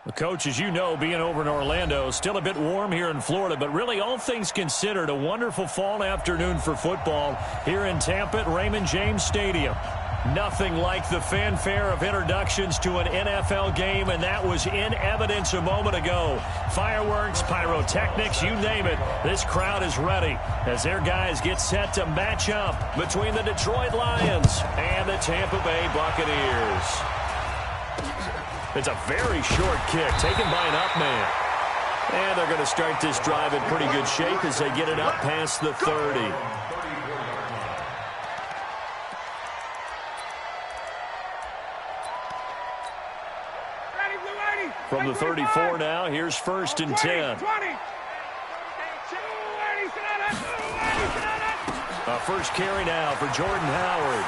Well, Coach, as you know, being over in Orlando, still a bit warm here in Florida, but really all things considered, a wonderful fall afternoon for football here in Tampa at Raymond James Stadium. Nothing like the fanfare of introductions to an NFL game, and that was in evidence a moment ago. Fireworks, pyrotechnics, you name it. This crowd is ready as their guys get set to match up between the Detroit Lions and the Tampa Bay Buccaneers. It's a very short kick taken by an up man. And they're going to start this drive in pretty good shape as they get it up past the 30. From the 34 now, here's 1st and 10. First carry now for Jordan Howard.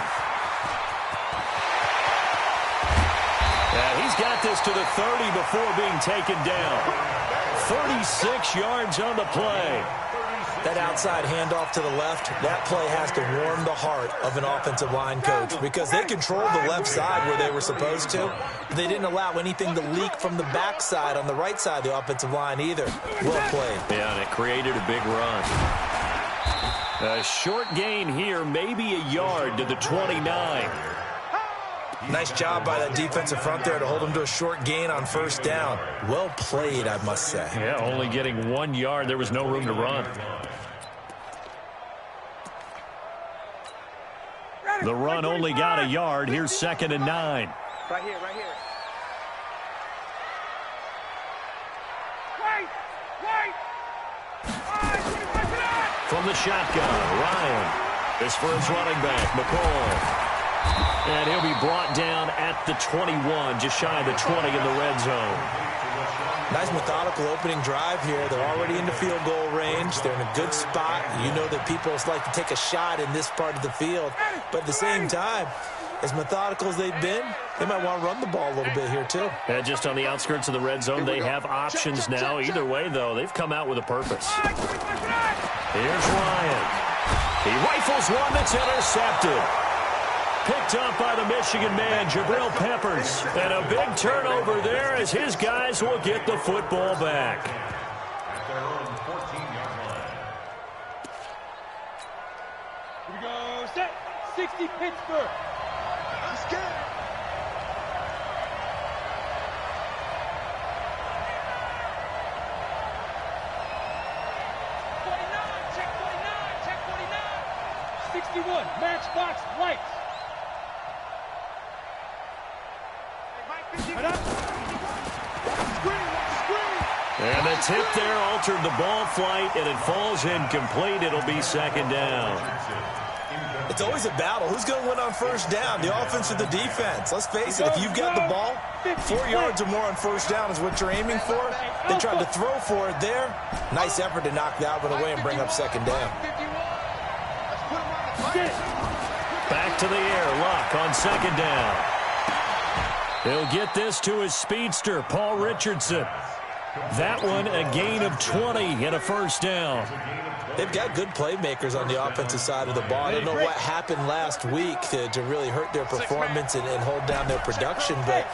He's got this to the 30 before being taken down. 36 yards on the play. That outside handoff to the left, that play has to warm the heart of an offensive line coach because they controlled the left side where they were supposed to. They didn't allow anything to leak from the backside on the right side of the offensive line either. Well played. Yeah, and it created a big run. A short gain here, maybe a yard to the 29. Nice job by that defensive front there to hold them to a short gain on 1st down. Well played, I must say. Yeah, only getting 1 yard. There was no room to run. The run only got a yard. Here's 2nd and 9. Right here, right here. From the shotgun, Ryan. This for his running back, McCall. And he'll be brought down at the 21, just shy of the 20 in the red zone. Nice methodical opening drive here. They're already into field goal range. They're in a good spot. You know that people like to take a shot in this part of the field. But at the same time, as methodical as they've been, they might want to run the ball a little bit here too. And just on the outskirts of the red zone, they have options now. Either way, though, they've come out with a purpose. Here's Ryan. He rifles one that's intercepted. Picked up by the Michigan man, Jabril Peppers. And a big turnover there as his guys will get the football back. Here we go. Set. 60 Pittsburgh. Let's get it. Check 49. 61. Matchbox lights. And the tip there altered the ball flight, and it falls incomplete. It'll be 2nd down. It's always a battle. Who's going to win on 1st down, the offense or the defense? Let's face it, if you've got the ball, 4 yards or more on 1st down is what you're aiming for. They tried to throw for it there. Nice effort to knock that one away and bring up 2nd down. Back to the air, Luck on 2nd down. He'll get this to his speedster, Paul Richardson. That one a gain of 20 and a 1st down. They've got good playmakers on the offensive side of the ball. I don't know what happened last week to really hurt their performance and hold down their production, but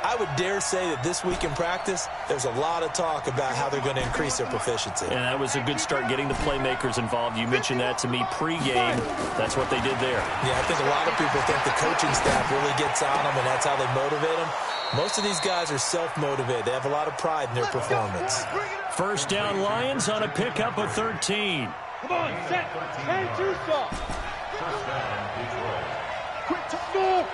I would dare say that this week in practice, there's a lot of talk about how they're going to increase their proficiency. And that was a good start getting the playmakers involved. You mentioned that to me pregame. That's what they did there. Yeah, I think a lot of people think the coaching staff really gets on them, and that's how they motivate them. Most of these guys are self-motivated. They have a lot of pride in their performance. 1st down Lions on a pickup of 13. Come on, set. 10-2 stop. Quick to score.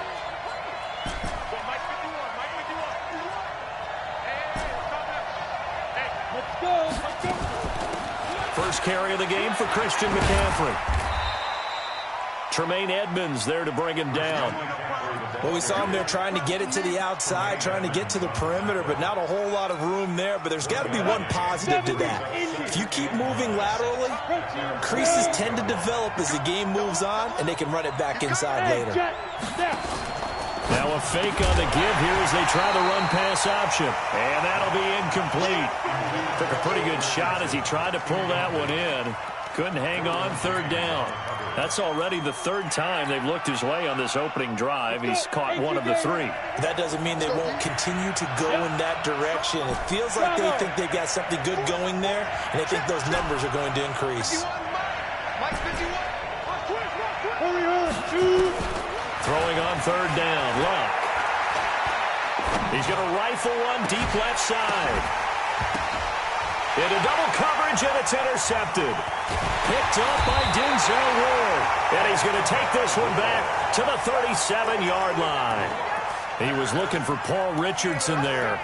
Let's go. First carry of the game for Christian McCaffrey. Tremaine Edmonds there to bring him down. Well, we saw him there trying to get it to the outside, trying to get to the perimeter, but not a whole lot of room there. But there's got to be one positive to that. If you keep moving laterally, creases tend to develop as the game moves on, and they can run it back inside later. Now a fake on the give here as they try the run-pass option. And that'll be incomplete. Took a pretty good shot as he tried to pull that one in. Couldn't hang on, third down. That's already the third time they've looked his way on this opening drive. He's caught one of the three. That doesn't mean they won't continue to go in that direction. It feels like they think they've got something good going there, and they think those numbers are going to increase. Throwing on third down, Luck. He's going to rifle one deep left side. Into double coverage, and it's intercepted. Picked up by Denzel Ward. And he's going to take this one back to the 37-yard line. He was looking for Paul Richardson there.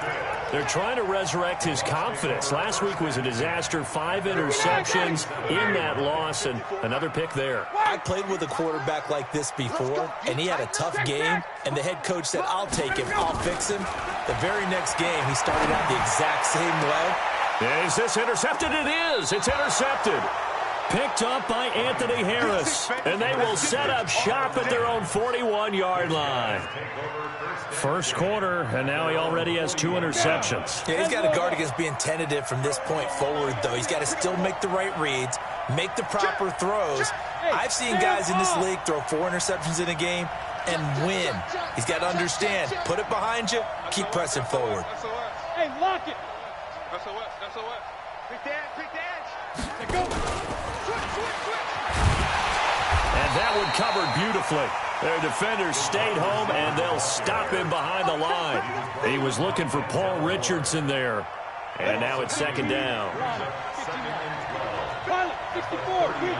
They're trying to resurrect his confidence. Last week was a disaster. 5 interceptions in that loss, and another pick there. I played with a quarterback like this before, and he had a tough game, and the head coach said, I'll take him, I'll fix him. The very next game, he started out the exact same way. Is this intercepted? It is. It's intercepted. Picked up by Anthony Harris, and they will set up shop at their own 41-yard line. First quarter, and now he already has 2 interceptions. Yeah, he's got to guard against being tentative from this point forward, though. He's got to still make the right reads, make the proper throws. I've seen guys in this league throw 4 interceptions in a game and win. He's got to understand, put it behind you, keep pressing forward. Hey, lock it. That's a what? That's a what? Quick dash. Let go. And that one covered beautifully. Their defenders stayed home, and they'll stop him behind the line. He was looking for Paul Richardson there. And now it's second down. Pilot, 64, quick.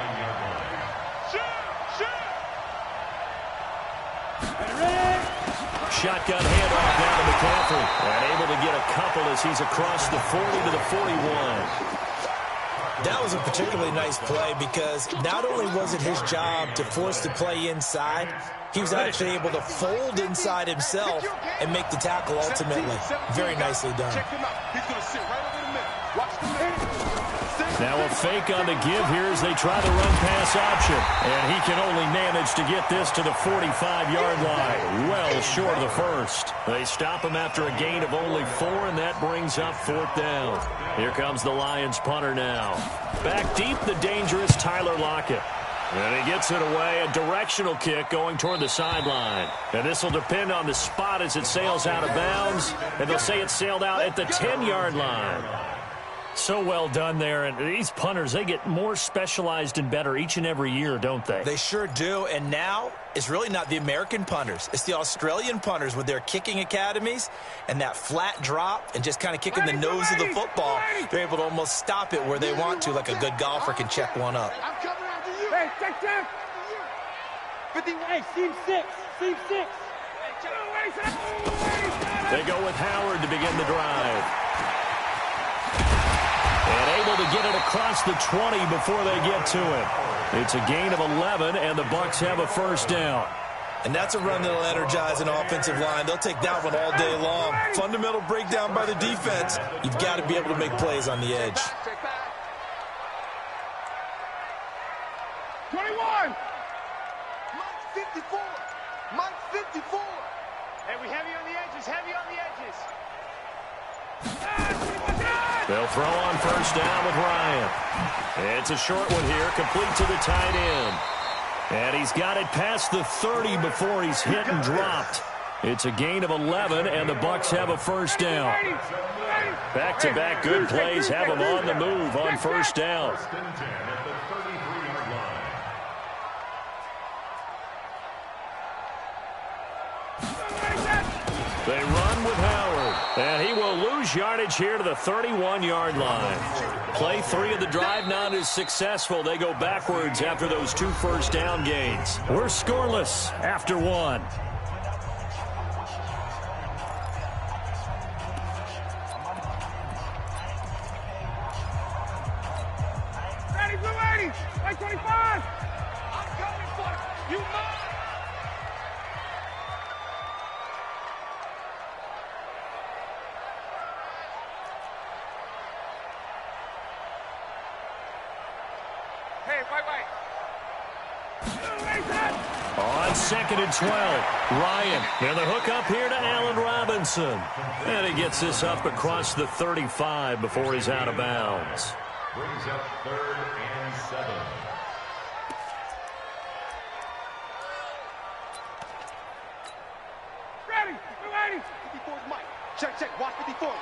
Shotgun handoff down to McCaffrey. And able to get a couple as he's across the 40 to the 41. That was a particularly nice play because not only was it his job to force the play inside, he was actually able to fold inside himself and make the tackle ultimately. Very nicely done. Now a fake on the give here as they try the run-pass option. And he can only manage to get this to the 45-yard line. Well short of the first. They stop him after a gain of only 4, and that brings up 4th down. Here comes the Lions punter now. Back deep, the dangerous Tyler Lockett. And he gets it away, a directional kick going toward the sideline. And this will depend on the spot as it sails out of bounds. And they'll say it sailed out at the 10-yard line. So well done there, and these punters, they get more specialized and better each and every year, don't they? They sure do, and now it's really not the American punters. It's the Australian punters with their kicking academies and that flat drop and just kind of kicking the nose of the football. They're able to almost stop it where they want to, like a good golfer can check one up. I'm coming after you. Hey, check. 51. Hey, seam 6. They go with Howard to begin the drive. And able to get it across the 20 before they get to it. It's a gain of 11, and the Bucs have a first down. And that's a run that'll energize an offensive line. They'll take that one all day long. Fundamental breakdown by the defense. You've got to be able to make plays on the edge. 21. Mike 54. Hey, we heavy on the edges. They'll throw on first down with Ryan. It's a short one here, complete to the tight end. And he's got it past the 30 before he's hit and dropped. It's a gain of 11, and the Bucs have a first down. Back-to-back good plays have them on the move on first down. They run with Howard, and he will lose yardage here to the 31-yard line. Play 3 of the drive not as successful. They go backwards after those 2 first down gains. We're scoreless after 1. Ready, blue 80. Like 25. I'm coming for you. On 2nd and 12, Ryan. And the hook up here to Allen Robinson. And he gets this up across the 35 before he's out of bounds. Brings up 3rd and 7. Ready. 54's Mike. Check. Watch 54.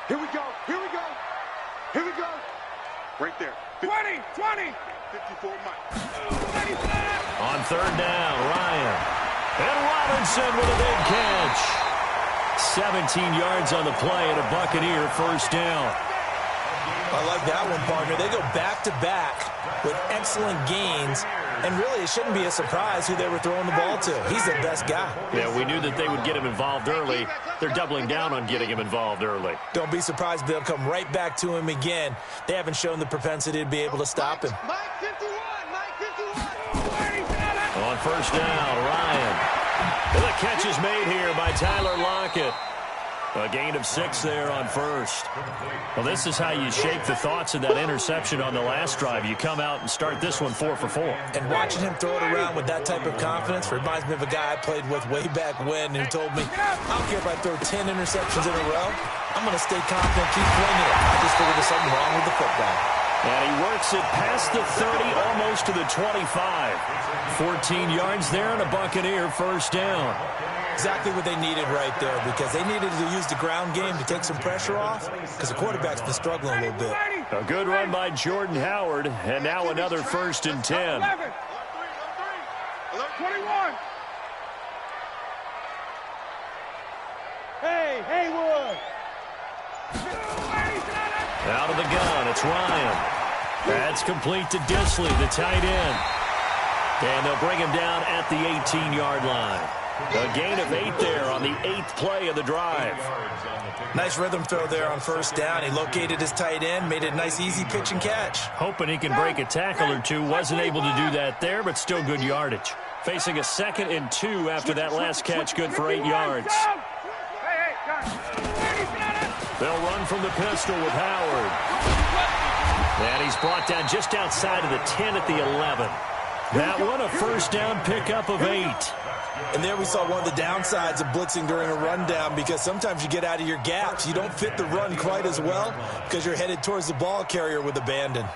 Here we go. Right there. 20. 54 Mike. On 3rd down, Ryan. And Robinson with a big catch. 17 yards on the play and a Buccaneer first down. I like that one, partner. They go back-to-back with excellent gains, and really it shouldn't be a surprise who they were throwing the ball to. He's the best guy. Yeah, we knew that they would get him involved early. They're doubling down on getting him involved early. Don't be surprised if they'll come right back to him again. They haven't shown the propensity to be able to stop him. Mike 51. On first down, Ryan. And the catch is made here by Tyler Lockett. A gain of 6 there on first. Well, this is how you shake the thoughts of that interception on the last drive. You come out and start this one 4 for 4. And watching him throw it around with that type of confidence reminds me of a guy I played with way back when who told me, I don't care if I throw 10 interceptions in a row. I'm going to stay confident, keep flinging it. I just figured there's something wrong with the football. And he works it past the 30, almost to the 25. 14 yards there and a Buccaneer first down. Exactly what they needed right there, because they needed to use the ground game to take some pressure off, because the quarterback's been struggling a little bit. A good run by Jordan Howard, and now another 1st and 10. 21. Hey, Haywood. Out of the gun, it's Ryan. That's complete to Disley, the tight end. And they'll bring him down at the 18-yard line. A gain of 8 there on the 8th play of the drive. Nice rhythm throw there on first down. He located his tight end, made it a nice easy pitch and catch. Hoping he can break a tackle or two. Wasn't able to do that there, but still good yardage. Facing a 2nd and 2 after that last catch, good for 8 yards. They'll run from the pistol with Howard. And he's brought down just outside of the 10 at the 11. That one a first down pickup of 8. And there we saw one of the downsides of blitzing during a rundown, because sometimes you get out of your gaps. You don't fit the run quite as well because you're headed towards the ball carrier with abandon.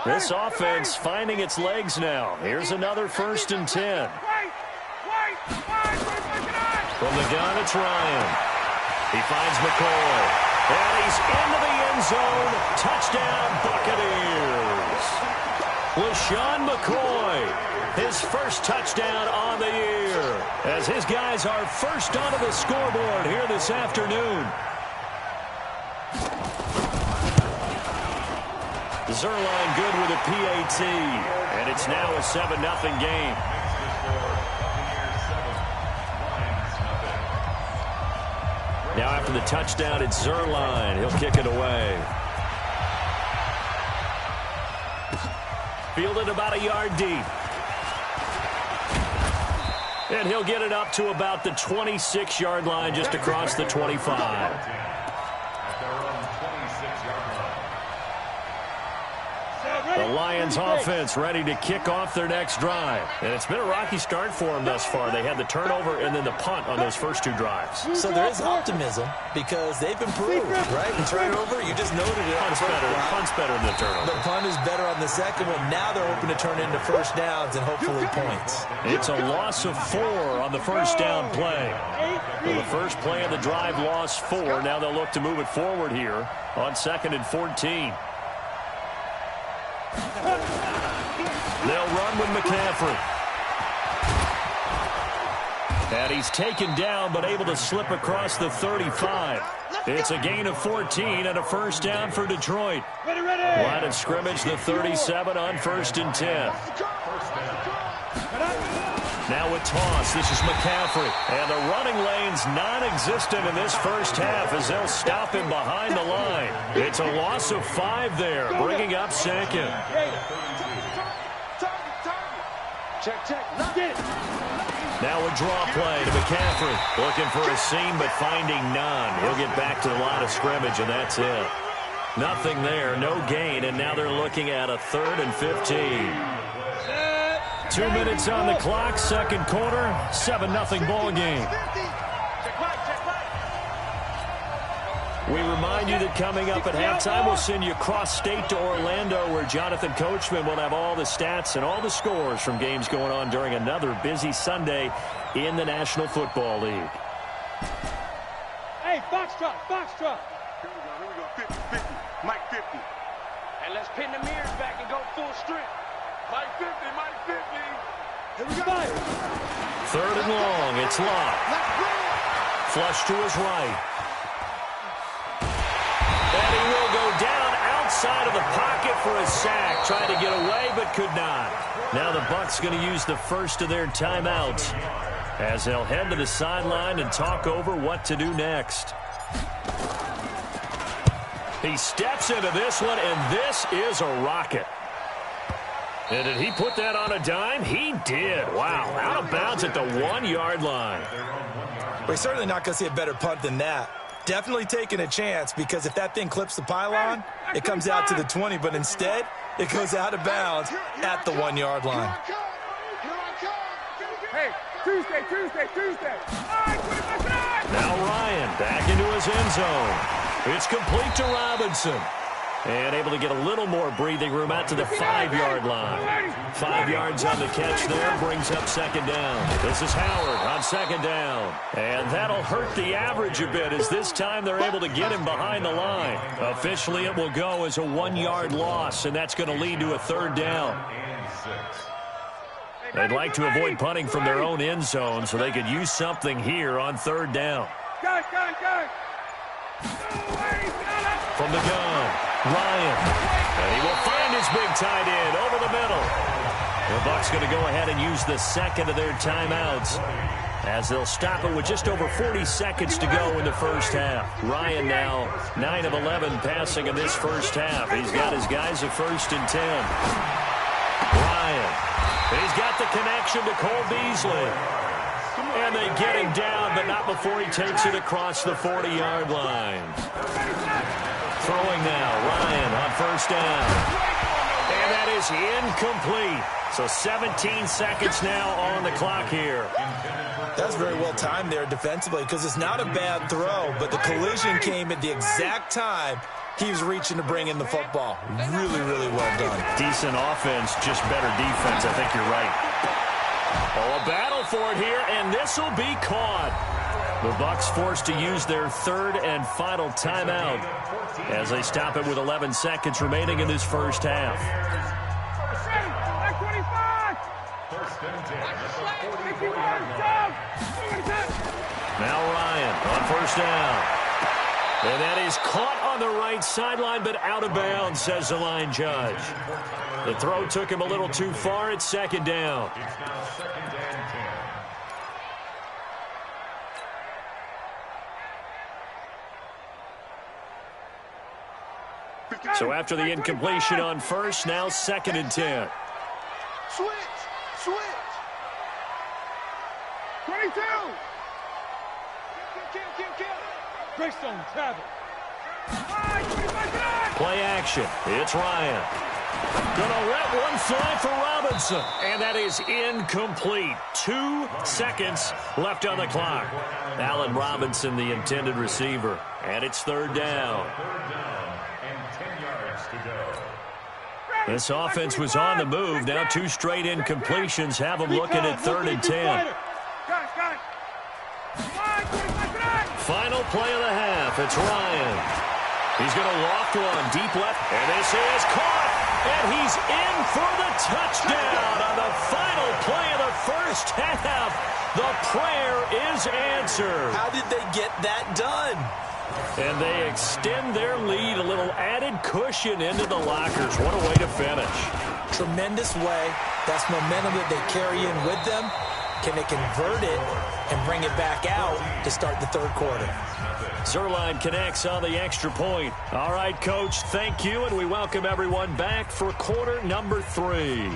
This offense finding its legs now. Here's another 1st and 10. From the gun, it's Ryan. He finds McCoy. And he's into the end zone. Touchdown, Buccaneers. LaShawn McCoy, his first touchdown on the year, as his guys are first onto the scoreboard here this afternoon. Zerline good with a PAT, and it's now a 7-0 game. Now after the touchdown, it's Zerline. He'll kick it away. Fielded about a yard deep. And he'll get it up to about the 26-yard line, just across the 25. The Lions offense ready to kick off their next drive. And it's been a rocky start for them thus far. They had the turnover and then the punt on those first 2 drives. So there is optimism because they've improved, right? And turnover, you just noted it. Punt's better than the turnover. The punt is better on the second one. Now they're hoping to turn into first downs and hopefully points. It's a loss of 4 on the first down play. Well, the first play of the drive lost 4. Now they'll look to move it forward here on 2nd and 14. They'll run with McCaffrey. And he's taken down, but able to slip across the 35. It's a gain of 14 and a first down for Detroit. Line of scrimmage, the 37 on 1st and 10. Now a toss. This is McCaffrey. And the running lane's non-existent in this first half as they'll stop him behind the line. It's a loss of 5 there, bringing up 2nd. Check. Get it. Now a draw play to McCaffrey. Looking for a seam, but finding none. He'll get back to the line of scrimmage, and that's it. Nothing there, no gain, and now they're looking at a 3rd and 15. 2 minutes on the clock, second quarter, 7-0 ball game. We remind you that coming up at halftime, we'll send you cross-state to Orlando, where Jonathan Coachman will have all the stats and all the scores from games going on during another busy Sunday in the National Football League. Hey, foxtrot, foxtrot. Here we go, 50-50, Mike 50. And let's pin the mirrors back and go full strength. Mike 50, Mike 50. Here we go. Third and long, it's locked. Flush to his right. And he will go down outside of the pocket for a sack. Tried to get away, but could not. Now the Bucs going to use the first of their timeouts as they'll head to the sideline and talk over what to do next. He steps into this one, and this is a rocket. And did he put that on a dime? He did. Wow, out of bounds at the 1-yard line. We're certainly not going to see a better punt than that. Definitely taking a chance, because if that thing clips the pylon, it comes out to the 20, but instead, it goes out of bounds at the 1-yard line. Hey, Tuesday. Now Ryan back into his end zone. It's complete to Robinson. And able to get a little more breathing room out to the 5-yard line. 5 yards on the catch there, brings up second down. This is Howard on second down. And that'll hurt the average a bit, as this time they're able to get him behind the line. Officially, it will go as a 1-yard loss, and that's going to lead to a third down. They'd like to avoid punting from their own end zone, so they could use something here on third down. Go. From the gun, Ryan. And he will find his big tight end over the middle. The Bucs going to go ahead and use the second of their timeouts, as they'll stop it with just over 40 seconds to go in the first half. Ryan now 9 of 11 passing in this first half. He's got his guys at 1st and 10. Ryan. He's got the connection to Cole Beasley. And they get him down, but not before he takes it across the 40-yard line. Throwing now, Ryan on first down. And that is incomplete. So 17 seconds now on the clock here. That's very well timed there defensively, because it's not a bad throw, but the collision came at the exact time he was reaching to bring in the football. Really, really well done. Decent offense, just better defense. I think you're right. Oh, a battle for it here, and this will be caught. The Bucs forced to use their third and final timeout as they stop it with 11 seconds remaining in this first half. Now Ryan on first down. And that is caught on the right sideline, but out of bounds, says the line judge. The throw took him a little too far at second down. So after the incompletion on first, now 2nd and 10. Switch. 22. Greystone, travel. Play action. It's Ryan. Gonna let one fly for Robinson. And that is incomplete. 2 seconds left on the clock. Allen Robinson, the intended receiver. And it's third down. This offense was on the move. Now 2 straight incompletions have them looking at 3rd and 10. Final play of the half. It's Ryan. He's going to loft one deep left. And this is caught. And he's in for the touchdown on the final play of the first half. The prayer is answered. How did they get that done? And they extend their lead, a little added cushion into the lockers. What a way to finish. Tremendous way. That's momentum that they carry in with them. Can they convert it and bring it back out to start the third quarter? Zerline connects on the extra point. All right, Coach, thank you, and we welcome everyone back for quarter number 3.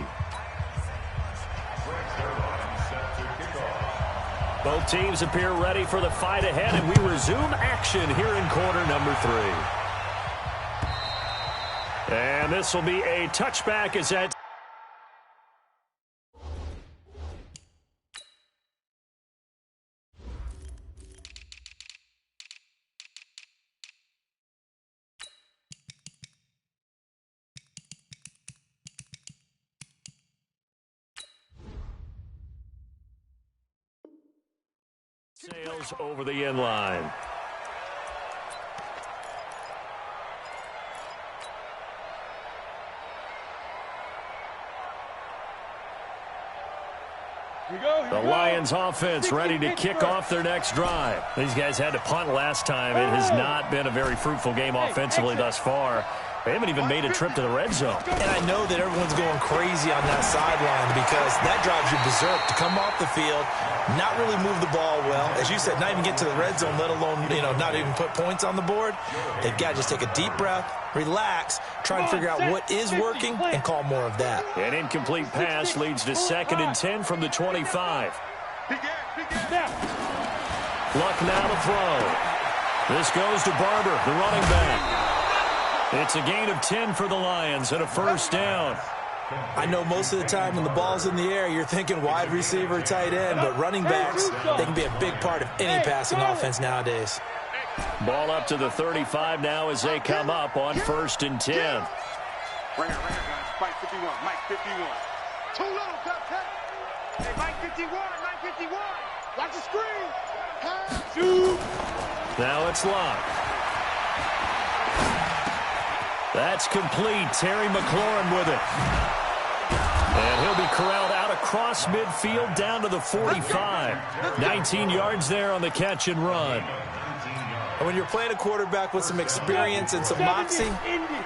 Both teams appear ready for the fight ahead, and we resume action here in quarter number 3. And this will be a touchback as that Sails over the end line. The Lions offense ready to kick off their next drive. These guys had to punt last time. It has not been a very fruitful game offensively thus far. They haven't even made a trip to the red zone. And I know that everyone's going crazy on that sideline because that drives you berserk to come off the field, not really move the ball well. As you said, not even get to the red zone, let alone, not even put points on the board. They've got to just take a deep breath, relax, try and figure out what is working, and call more of that. An incomplete pass leads to 2nd and 10 from the 25. Luck now to throw. This goes to Barber, the running back. It's a gain of 10 for the Lions and a first down. I know most of the time when the ball's in the air, you're thinking wide receiver, tight end, but running backs, they can be a big part of any passing offense nowadays. Ball up to the 35 now as they come up on 1st and 10. Right here, guys. Mike 51, Mike 51. Too little, cut. Hey, Mike 51, Mike 51. Watch the screen. Now it's Luck. That's complete. Terry McLaurin with it. And he'll be corralled out across midfield down to the 45. 19 yards there on the catch and run. And when you're playing a quarterback with some experience and some moxie,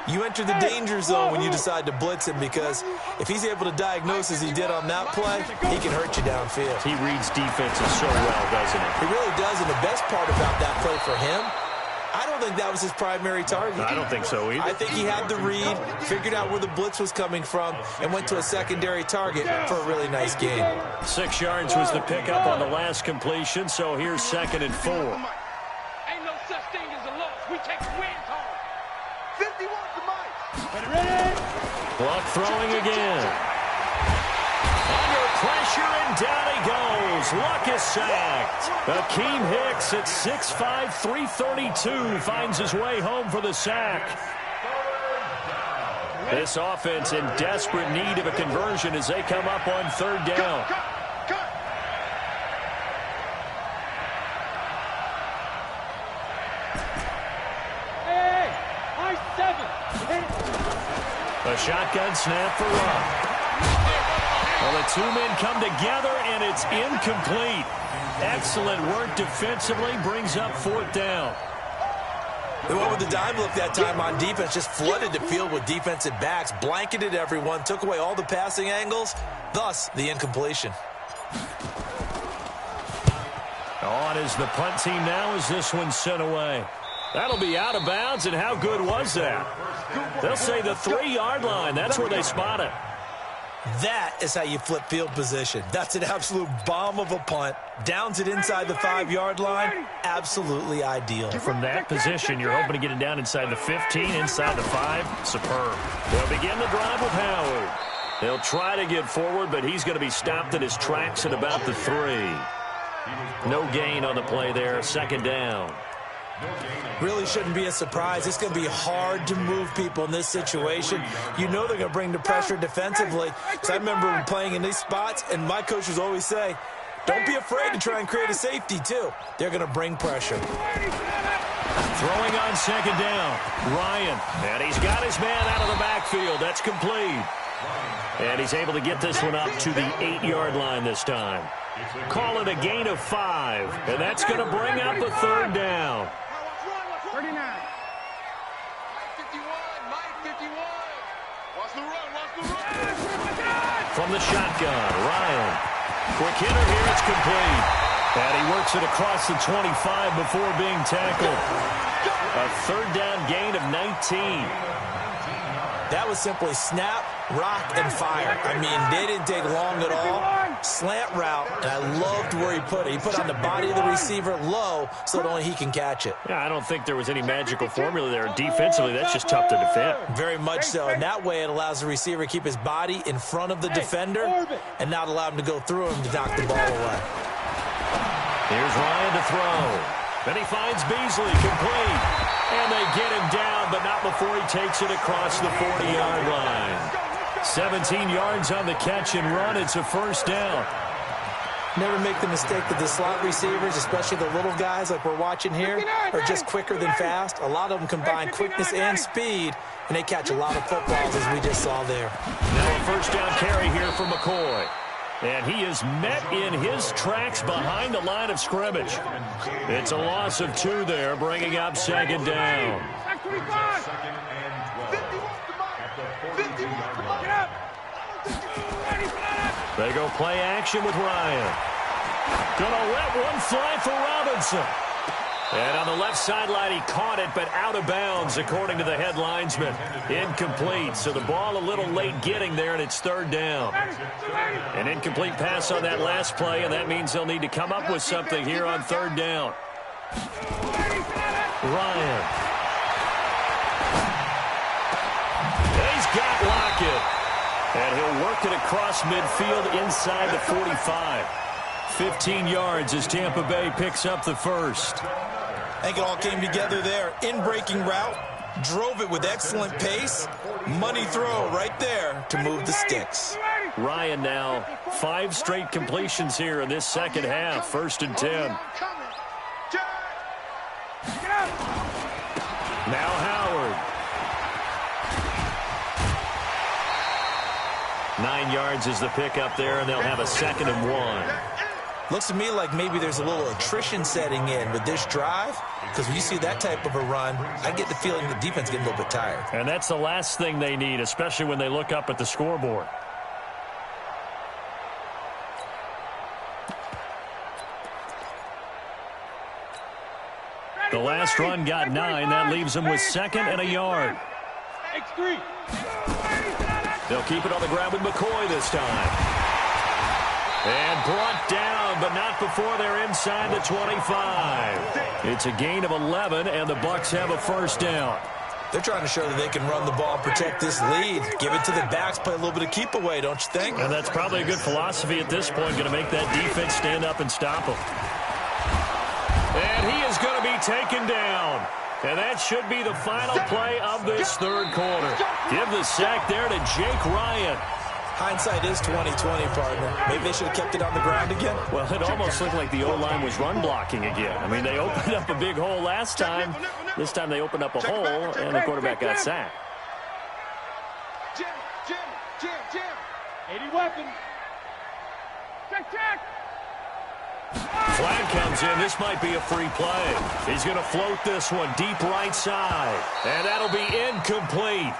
you enter the danger zone when you decide to blitz him, because if he's able to diagnose as he did on that play, he can hurt you downfield. He reads defenses so well, doesn't he? He really does, and the best part about that play for him, I don't think that was his primary target. I don't think so either. I think he had the read, figured out where the blitz was coming from, and went to a secondary target for a really nice game. 6 yards was the pickup on the last completion, so here's 2nd and 4. Ain't no such thing as a loss. We take the wins home. 51 to Mike. Ready? Luck throwing again. Under pressure, and down he goes. Luck is sacked. Akeem Hicks at 6'5", 332 finds his way home for the sack. This offense in desperate need of a conversion as they come up on 3rd down. Hey, high 7. A shotgun snap for Luck. Well, the two men come together, and it's incomplete. Excellent work defensively, brings up 4th down. They went with the dime look that time on defense, just flooded the field with defensive backs, blanketed everyone, took away all the passing angles, thus the incompletion. On is the punt team now as this one's sent away. That'll be out of bounds, and how good was that? They'll say the 3-yard line. That's where they spot it. That is how you flip field position. That's an absolute bomb of a punt. Downs it inside the 5-yard line. Absolutely ideal. From that position, you're hoping to get it down inside the 15, inside the 5. Superb. They'll begin the drive with Howard. They'll try to get forward, but he's going to be stopped in his tracks at about the 3. No gain on the play there. 2nd down. Really shouldn't be a surprise. It's going to be hard to move people in this situation. You know they're going to bring the pressure defensively. So I remember playing in these spots, and my coaches always say, don't be afraid to try and create a safety, too. They're going to bring pressure. Throwing on 2nd down. Ryan. And he's got his man out of the backfield. That's complete. And he's able to get this one up to the 8-yard line this time. Call it a gain of 5. And that's going to bring up a 3rd down. 39. Mike 51, Mike 51. Watch the run, watch the run. From the shotgun, Ryan. Quick hitter here, it's complete. And he works it across the 25 before being tackled. A 3rd down gain of 19. That was simply snap, rock, and fire. I mean, they didn't take long at all. Slant route, and I loved where he put it. He put it on the body of the receiver low so that only he can catch it. Yeah, I don't think there was any magical formula there. Defensively, that's just tough to defend. Very much so, and that way it allows the receiver to keep his body in front of the defender and not allow him to go through him to knock the ball away. Here's Ryan to throw. Then he finds Beasley, complete. And they get him down, but not before he takes it across the 40-yard line. 17 yards on the catch and run. It's a 1st down. Never make the mistake that the slot receivers, especially the little guys like we're watching here, are just quicker than fast. A lot of them combine quickness and speed, and they catch a lot of footballs, as we just saw there. Now a first down carry here from McCoy. And he is met in his tracks behind the line of scrimmage. It's a loss of 2 there, bringing up second down. They go play action with Ryan. Gonna let one fly for Robinson. And on the left sideline, he caught it, but out of bounds, according to the head linesman. Incomplete, so the ball a little late getting there, and it's third down. An incomplete pass on that last play, and that means they'll need to come up with something here on third down. Ryan. He's got Lockett. And he'll work it across midfield inside the 45. 15 yards as Tampa Bay picks up the first. I think it all came together there. In-breaking route, drove it with excellent pace. Money throw right there to move the sticks. Ryan now 5 straight completions here in this second half. First and 10. Now Howard. 9 yards is the pickup there, and they'll have a 2nd and 1. Looks to me like maybe there's a little attrition setting in with this drive, because when you see that type of a run, I get the feeling the defense is getting a little bit tired. And that's the last thing they need, especially when they look up at the scoreboard. The last run got 9. That leaves them with 2nd and a yard. X3. They'll keep it on the ground with McCoy this time. And brought down, but not before they're inside the 25. It's a gain of 11, and the Bucs have a first down. They're trying to show that they can run the ball and protect this lead. Give it to the backs, play a little bit of keep away, don't you think? And that's probably a good philosophy at this point, going to make that defense stand up and stop them. And he is going to be taken down. And that should be the final play of this third quarter. Give the sack there to Jake Ryan. Hindsight is 20/20, partner. Maybe they should have kept it on the ground again. Well, it almost looked like the O-line was run blocking again. I mean, they opened up a big hole last time. This time they opened up a hole, and the quarterback got sacked. Jim. 80 weapons. Check. Flag comes in. This might be a free play. He's going to float this one deep right side. And that'll be incomplete.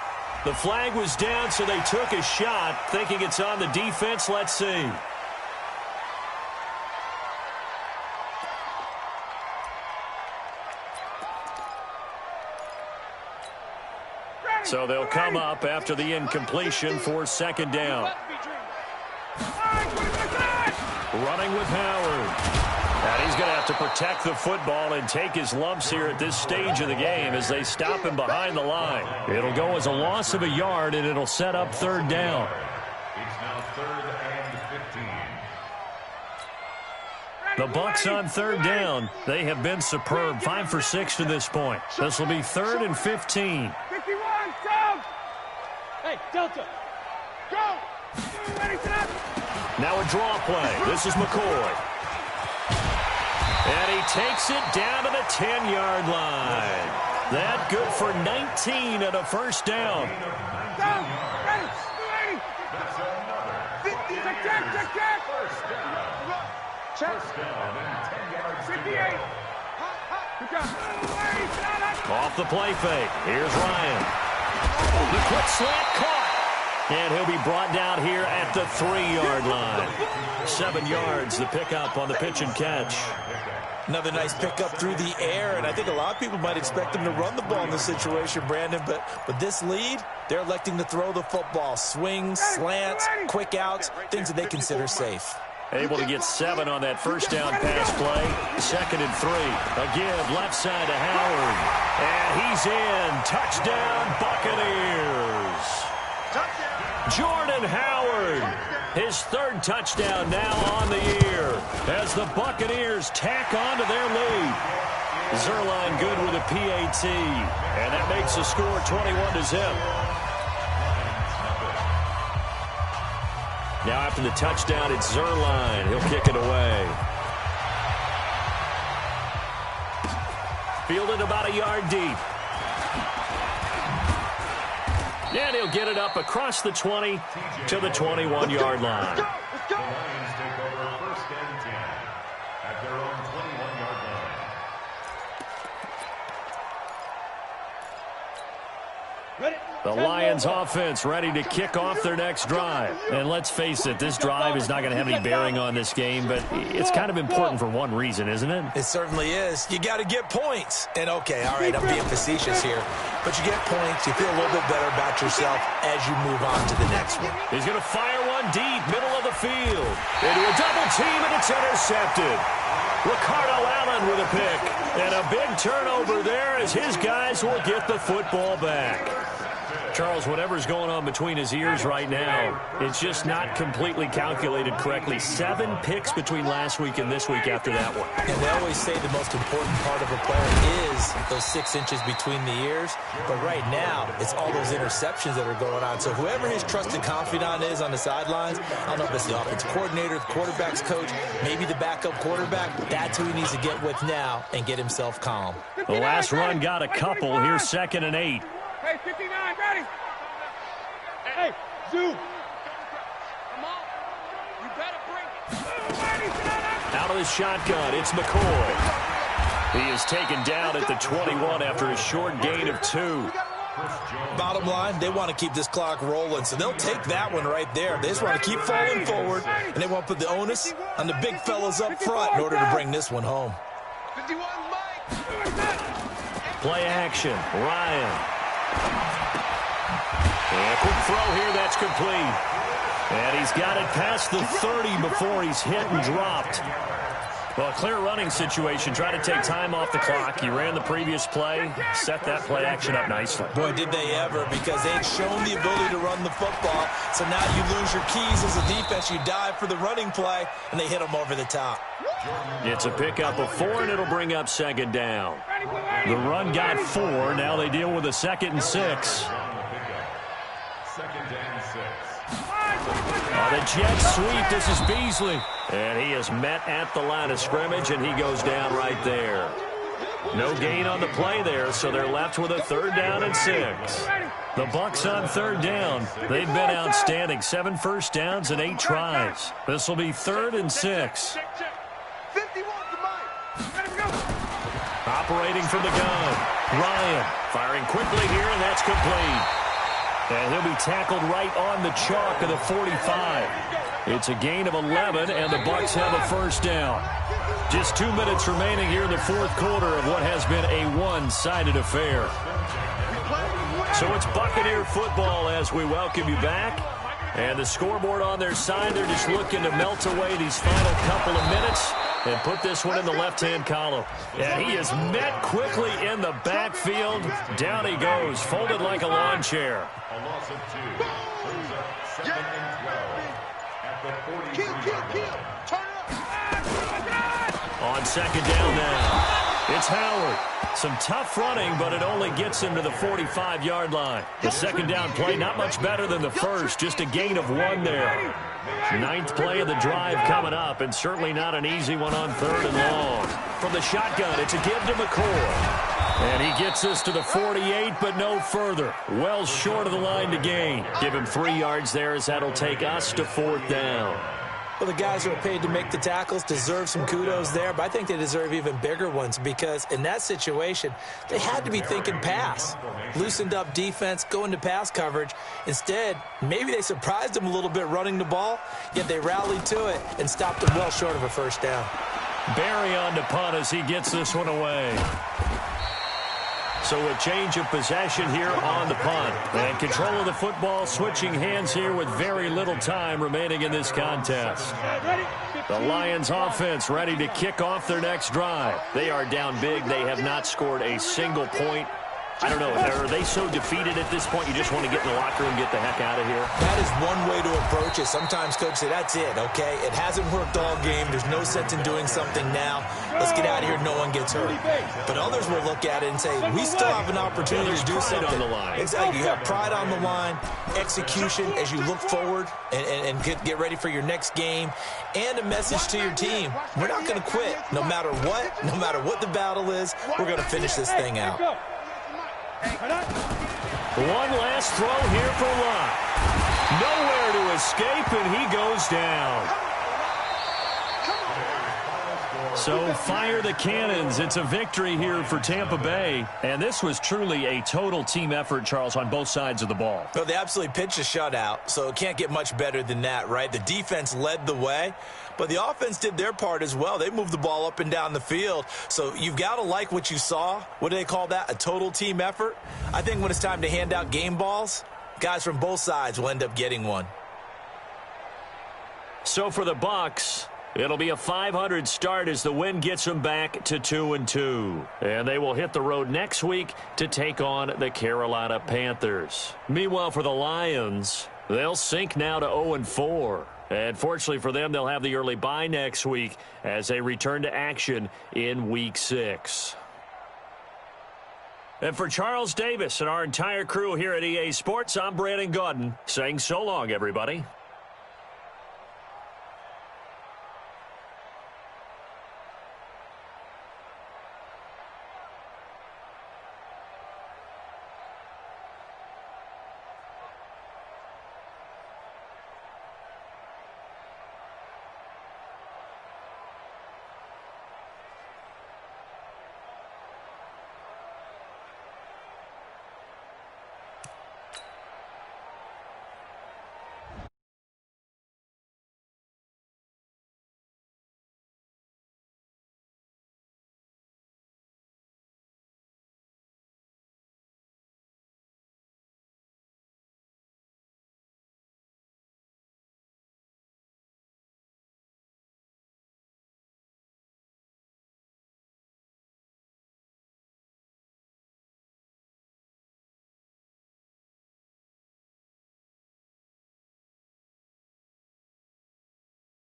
The flag was down, so they took a shot, thinking it's on the defense. Let's see. So they'll come up after the incompletion for second down. Running with Howard. And he's going to have to protect the football and take his lumps here at this stage of the game as they stop him behind the line. It'll go as a loss of a yard, and it'll set up third down. It's now 3rd and 15. The Bucs on third down. They have been superb. 5 for 6 to this point. This will be 3rd and 15. 51, go! Hey, Delta, go! Ready, set up! Now a draw play. This is McCoy. And he takes it down to the 10-yard line. That good for 19 and a first down. Go! Ready! That's another 50. Check! First down and 10 yards. 58! Off the play fake. Here's Ryan. The quick slant caught. And he'll be brought down here at the 3-yard line. 7 yards, the pickup on the pitch and catch. Another nice pickup through the air, and I think a lot of people might expect them to run the ball in this situation, Brandon, but with this lead, they're electing to throw the football. Swings, slants, quick outs, things that they consider safe. Able to get 7 on that first down pass play. 2nd and 3. A give left side to Howard. And he's in. Touchdown, Buccaneers. Jordan Howard. His 3rd touchdown now on the year as the Buccaneers tack on to their lead. Zerline good with a PAT. And that makes the score 21-0. Now after the touchdown, it's Zerline. He'll kick it away. Fielded about a yard deep. And he'll get it up across the 20 to the 21-yard line. The Lions take over first and 10 at their own 21-yard line. The Lions offense ready to kick off their next drive. And let's face it, this drive is not going to have any bearing on this game, but it's kind of important for one reason, isn't it? It certainly is. You got to get points. And, okay, all right, I'm being facetious here. But you get points, you feel a little bit better about yourself as you move on to the next one. He's going to fire one deep, middle of the field. Into a double team, and it's intercepted. Ricardo Allen with a pick. And a big turnover there as his guys will get the football back. Charles, whatever's going on between his ears right now, it's just not completely calculated correctly. 7 picks between last week and this week after that one. And they always say the most important part of a player is those 6 inches between the ears. But right now, it's all those interceptions that are going on. So whoever his trusted confidant is on the sidelines, I don't know if it's the offensive coordinator, the quarterback's coach, maybe the backup quarterback, that's who he needs to get with now and get himself calm. The last run got a couple. Here's 2nd and 8. Hey, 59, ready? Hey, Zoo. Come on. You better bring it. Out of the shotgun, it's McCoy. He is taken down at the 21 after a short gain of 2. Bottom line, they want to keep this clock rolling, so they'll take that one right there. They just want to keep falling forward, and they want to put the onus on the big fellas up front in order to bring this one home. 51, Mike. Play action, Ryan. And a quick throw here, that's complete. And he's got it past the 30 before he's hit and dropped. Well, a clear running situation. Try to take time off the clock. You ran the previous play, set that play action up nicely. Boy, did they ever, because they'd shown the ability to run the football. So now you lose your keys as a defense. You dive for the running play, and they hit them over the top. It's a pickup of 4, and it'll bring up 2nd down. The run got 4. Now they deal with a 2nd and 6. 2nd and 6. The jet sweep, this is Beasley. And he is met at the line of scrimmage, and he goes down right there. No gain on the play there, so they're left with a 3rd down and 6. The Bucs on 3rd down. They've been outstanding. 7 first downs and 8 tries. This will be 3rd and 6. 51 to Mike. Operating from the gun. Ryan firing quickly here, and that's complete. And he'll be tackled right on the chalk of the 45. It's a gain of 11, and the Bucs have a 1st down. Just 2 minutes remaining here in the 4th quarter of what has been a one-sided affair. So it's Buccaneer football as we welcome you back. And the scoreboard on their side, they're just looking to melt away these final couple of minutes and put this one in the left-hand column. And he is met quickly in the backfield. Down he goes, folded like a lawn chair. A loss of 2. Brings up 2nd and 12 at the 43-yard line. Turn it up. On 2nd down now. It's Howard. Some tough running, but it only gets him to the 45-yard line. The 2nd down play, not much better than the first, just a gain of 1 there. 9th play of the drive coming up, and certainly not an easy one on 3rd and long. From the shotgun, it's a give to McCoy. And he gets us to the 48, but no further. Well short of the line to gain. Give him 3 yards there, as that'll take us to 4th down. Well, the guys who are paid to make the tackles deserve some kudos there, but I think they deserve even bigger ones because in that situation, they had to be thinking pass. Loosened up defense, going to pass coverage. Instead, maybe they surprised them a little bit running the ball, yet they rallied to it and stopped them well short of a 1st down. Barry on to punt as he gets this one away. So a change of possession here on the punt. And control of the football switching hands here with very little time remaining in this contest. The Lions offense ready to kick off their next drive. They are down big. They have not scored a single point I don't know. Are they so defeated at this point you just want to get in the locker room and get the heck out of here? That is one way to approach it. Sometimes coach say, that's it, okay? It hasn't worked all game. There's no sense in doing something now. Let's get out of here. No one gets hurt. But others will look at it and say, we still have an opportunity to do something. On the line. Exactly. You have pride on the line, execution as you look forward and get ready for your next game, and a message to your team. We're not going to quit. No matter what the battle is, we're going to finish this thing out. One last throw here for Lott. Nowhere to escape, and he goes down. So fire the cannons. It's a victory here for Tampa Bay. And this was truly a total team effort, Charles, on both sides of the ball. Well, they absolutely pitched a shutout, so it can't get much better than that, right? The defense led the way, but the offense did their part as well. They moved the ball up and down the field. So you've got to like what you saw. What do they call that? A total team effort? I think when it's time to hand out game balls, guys from both sides will end up getting one. So for the Bucs, it'll be a .500 start as the win gets them back to 2-2. And they will hit the road next week to take on the Carolina Panthers. Meanwhile, for the Lions, they'll sink now to 0-4. And fortunately for them, they'll have the early bye next week as they return to action in Week 6. And for Charles Davis and our entire crew here at EA Sports, I'm Brandon Gaudin saying so long, everybody.